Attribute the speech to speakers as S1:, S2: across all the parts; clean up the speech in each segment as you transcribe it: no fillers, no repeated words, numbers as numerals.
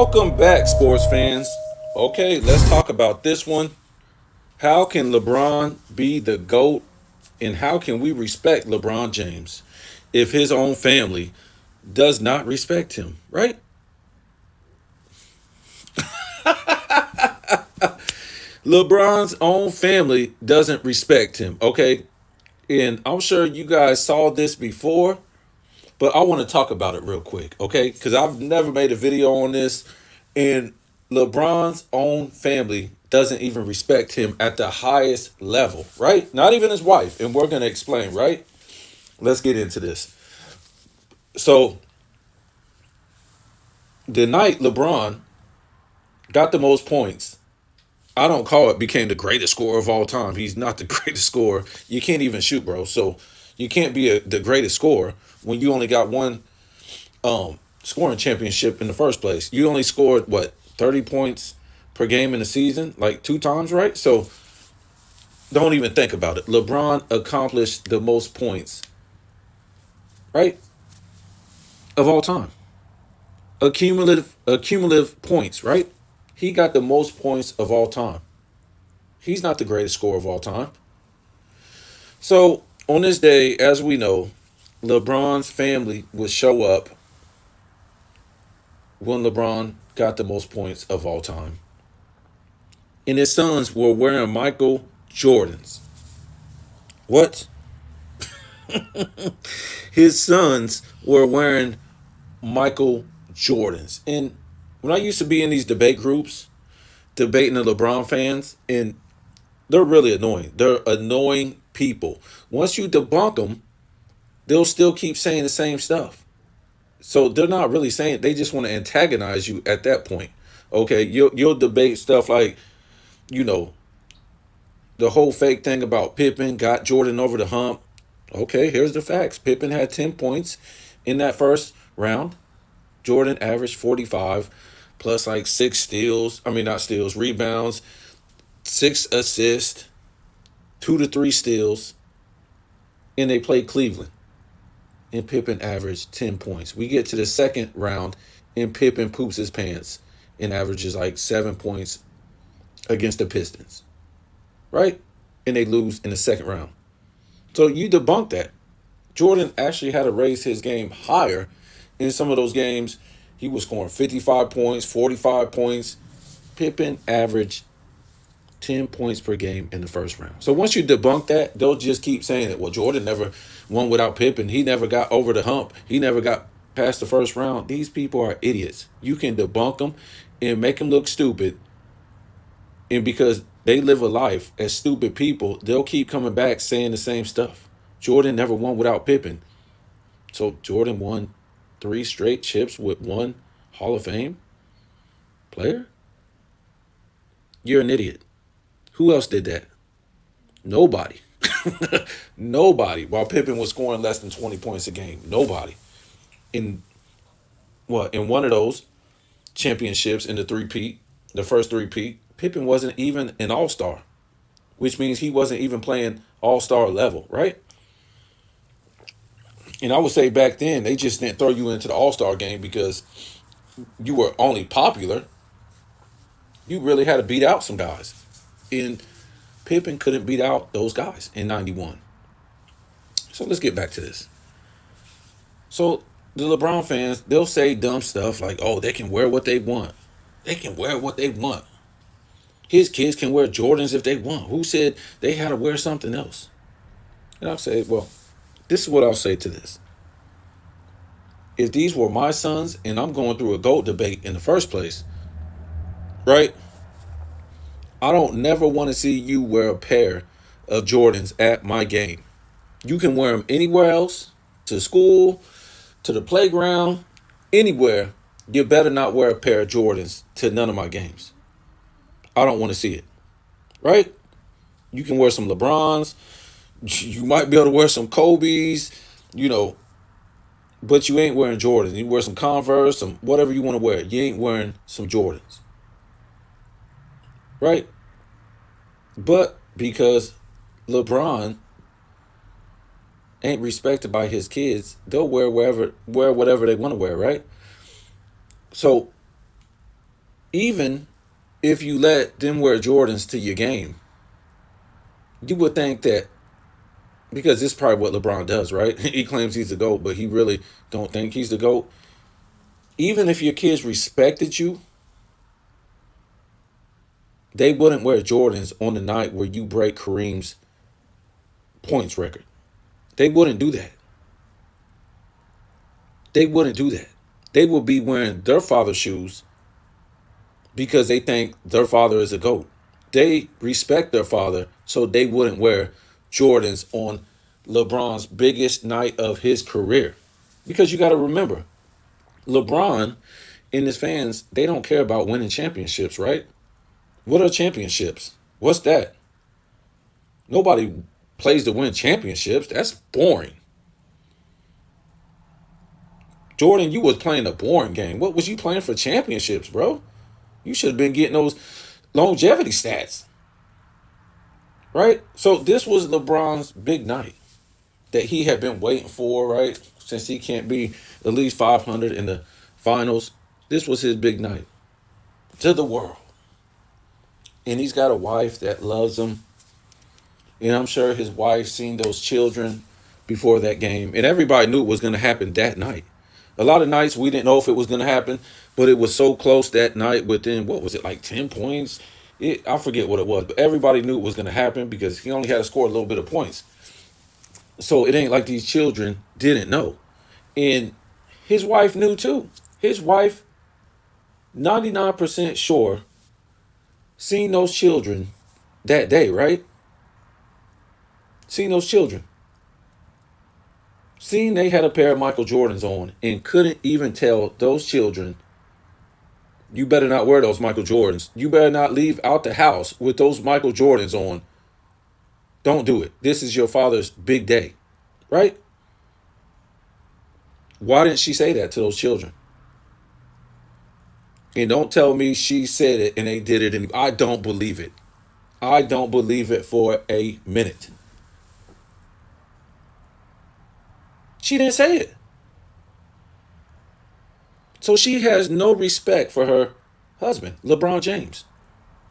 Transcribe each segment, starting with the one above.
S1: Welcome back, sports fans. Okay, let's talk about this one. How can LeBron be the GOAT, and how can we respect LeBron James if his own family does not respect him, right? LeBron's own family doesn't respect him, okay? And I'm sure you guys saw this before, but I want to talk about it real quick, okay? Because I've never made a video on this, and LeBron's own family doesn't even respect him at the highest level, right? Not even his wife, and we're going to explain, right? Let's get into this. So, the night LeBron got the most points, I don't call it became the greatest scorer of all time. He's not the greatest scorer. You can't even shoot, bro. So, you can't be the greatest scorer when you only got one scoring championship in the first place. You only scored what 30 points per game in the season, like two times, right? So don't even think about it. LeBron accomplished the most points, right, of all time. Accumulative points, right? He got the most points of all time. He's not the greatest scorer of all time. So on this day, as we know, LeBron's family would show up when LeBron got the most points of all time. And his sons were wearing Michael Jordans. What? His sons were wearing Michael Jordans. And when I used to be in these debate groups, debating the LeBron fans, and they're really annoying. They're annoying people. Once you debunk them, they'll still keep saying the same stuff. So they're not really saying it. They just want to antagonize you at that point. Okay, you'll debate stuff like, you know, the whole fake thing about Pippen got Jordan over the hump. Okay, here's the facts. Pippen had 10 points in that first round. Jordan averaged 45 plus like six steals. I mean, not steals, rebounds, six assists, 2 to 3 steals. And they played Cleveland. And Pippen averaged 10 points. We get to the second round and Pippen poops his pants and averages like 7 points against the Pistons. Right? And they lose in the second round. So you debunk that. Jordan actually had to raise his game higher. In some of those games, he was scoring 55 points, 45 points. Pippen averaged 10 points per game in the first round. So once you debunk that, they'll just keep saying it. Well, Jordan never won without Pippen. He never got over the hump. He never got past the first round. These people are idiots. You can debunk them and make them look stupid. And because they live a life as stupid people, they'll keep coming back saying the same stuff. Jordan never won without Pippen. So Jordan won 3 straight chips with one Hall of Fame player? You're an idiot. Who else did that? Nobody. Nobody. While Pippen was scoring less than 20 points a game. Nobody. In what? In one of those championships in the first three-peat, Pippen wasn't even an all-star, which means he wasn't even playing all-star level, right? And I would say back then, they just didn't throw you into the all-star game because you were only popular. You really had to beat out some guys. And Pippen couldn't beat out those guys in 91. So let's get back to this. So the LeBron fans, they'll say dumb stuff like, oh, they can wear what they want. They can wear what they want. His kids can wear Jordans if they want. Who said they had to wear something else? And I'll say, well, this is what I'll say to this. If these were my sons and I'm going through a GOAT debate in the first place, right? I don't never want to see you wear a pair of Jordans at my game. You can wear them anywhere else, to school, to the playground, anywhere. You better not wear a pair of Jordans to none of my games. I don't want to see it, right? You can wear some LeBrons. You might be able to wear some Kobe's, you know, but you ain't wearing Jordans. You wear some Converse, some whatever you want to wear. You ain't wearing some Jordans, right? But because LeBron ain't respected by his kids, they'll wear whatever they want to wear, right? So Even if you let them wear Jordans to your game, you would think that because this is probably what LeBron does, right? He claims he's the GOAT, but he really don't think he's the GOAT. Even if your kids respected you, they wouldn't wear Jordans on the night where you break Kareem's points record. They wouldn't do that. They wouldn't do that. They would be wearing their father's shoes because they think their father is a GOAT. They respect their father, so they wouldn't wear Jordans on LeBron's biggest night of his career. Because you got to remember, LeBron and his fans, they don't care about winning championships, right? What are championships? What's that? Nobody plays to win championships. That's boring. Jordan, you was playing a boring game. What was you playing for championships, bro? You should have been getting those longevity stats, right? So this was LeBron's big night that he had been waiting for, right? Since he can't be at least 500 in the finals. This was his big night to the world. And he's got a wife that loves him. And I'm sure his wife seen those children before that game. And everybody knew it was going to happen that night. A lot of nights we didn't know if it was going to happen, but it was so close that night within, what was it, like 10 points? I forget what it was, but everybody knew it was going to happen because he only had to score a little bit of points. So it ain't like these children didn't know. And his wife knew too. His wife, 99% sure, seen those children that day, right? Seen those children. Seen they had a pair of Michael Jordans on and couldn't even tell those children, you better not wear those Michael Jordans. You better not leave out the house with those Michael Jordans on. Don't do it. This is your father's big day, right? Why didn't she say that to those children? And don't tell me she said it and they did it, and I don't believe it. I don't believe it for a minute. She didn't say it. So she has no respect for her husband, LeBron James,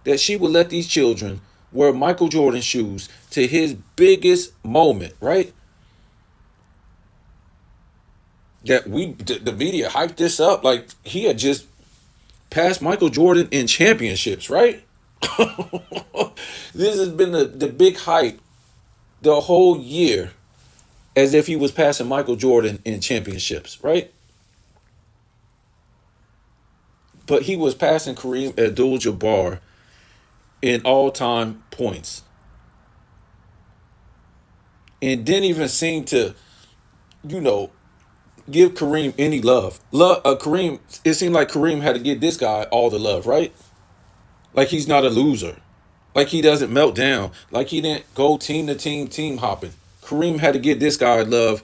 S1: that she would let these children wear Michael Jordan shoes to his biggest moment, right? That the media hyped this up like he had just passed Michael Jordan in championships, right? This has been the big hype the whole year, as if he was passing Michael Jordan in championships, right? But he was passing Kareem Abdul-Jabbar in all-time points. And didn't even seem to, you know, give Kareem any love. Kareem, it seemed like Kareem had to give this guy all the love, right? Like he's not a loser. Like he doesn't melt down. Like he didn't go team to team, team hopping. Kareem had to give this guy love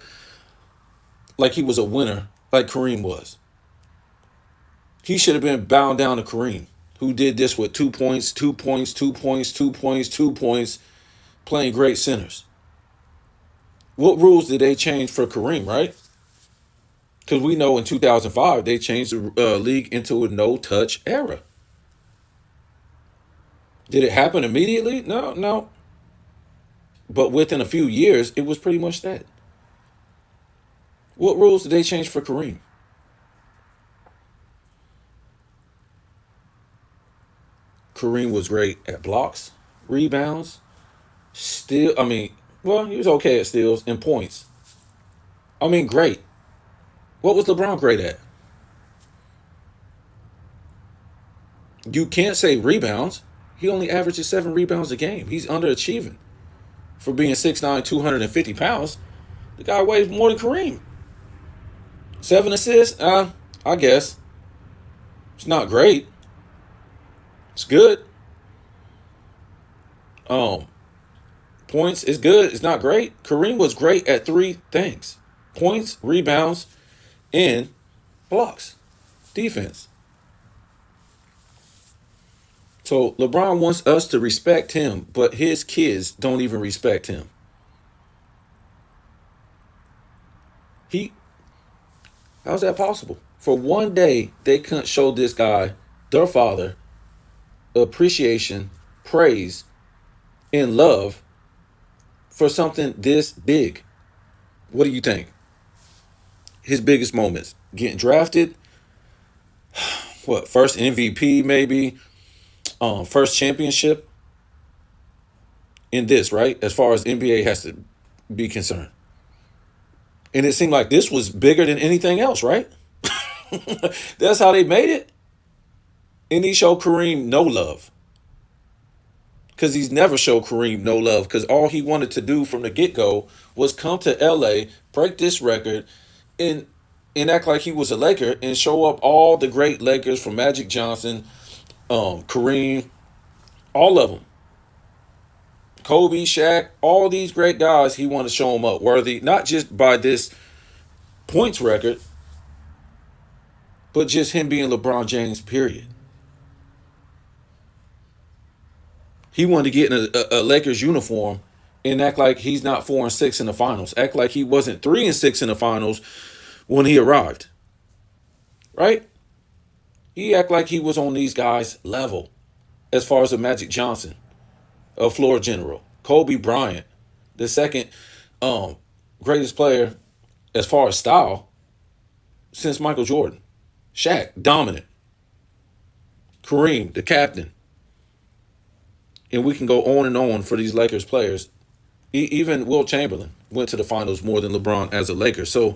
S1: like he was a winner, like Kareem was. He should have been bound down to Kareem, who did this with 2 points, 2 points, 2 points, 2 points, 2 points, playing great centers. What rules did they change for Kareem, right? Because we know in 2005, they changed the league into a no-touch era. Did it happen immediately? No. But within a few years, it was pretty much that. What rules did they change for Kareem? Kareem was great at blocks, rebounds, he was okay at steals and points. Great. What was LeBron great at? You can't say rebounds. He only averages 7 rebounds a game. He's underachieving for being 6'9", 250 pounds. The guy weighs more than Kareem. 7 assists? I guess. It's not great. It's good. Points is good. It's not great. Kareem was great at 3 things: points, rebounds, and blocks. Defense. So LeBron wants us to respect him, but his kids don't even respect him. How's that possible? For one day, they couldn't show this guy their father appreciation, praise, and love for something this big. What do you think? His biggest moments getting drafted, what, first MVP maybe, first championship in this, right? As far as NBA has to be concerned. And it seemed like this was bigger than anything else, right? That's how they made it. And he showed Kareem no love. Because he's never showed Kareem no love. Because all he wanted to do from the get-go was come to LA, break this record, and act like he was a Laker and show up all the great Lakers from Magic Johnson, Kareem, all of them. Kobe, Shaq, all these great guys, he wanted to show them up worthy, not just by this points record, but just him being LeBron James, period. He wanted to get in a Lakers uniform and act like he's not 4-6 in the finals. Act like he wasn't 3-6 in the finals when he arrived. Right? He act like he was on these guys' level as far as a Magic Johnson, a floor general. Kobe Bryant, the second greatest player as far as style since Michael Jordan. Shaq, dominant. Kareem, the captain. And we can go on and on for these Lakers players. Even Wilt Chamberlain went to the finals more than LeBron as a Laker. So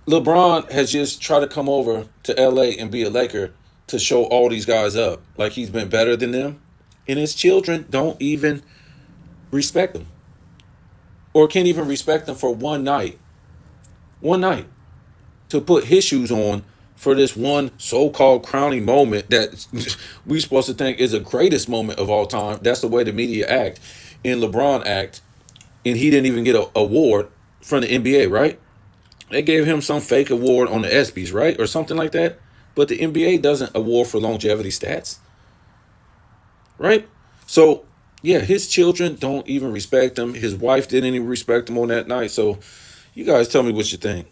S1: LeBron has just tried to come over to LA and be a Laker to show all these guys up like he's been better than them. And his children don't even respect him. Or can't even respect him for one night. One night. To put his shoes on for this one so-called crowning moment that we supposed to think is the greatest moment of all time. That's the way the media act and LeBron act. And he didn't even get an award from the NBA, right? They gave him some fake award on the ESPYs, right? Or something like that. But the NBA doesn't award for longevity stats. Right? So, yeah, his children don't even respect him. His wife didn't even respect him on that night. So, you guys tell me what you think.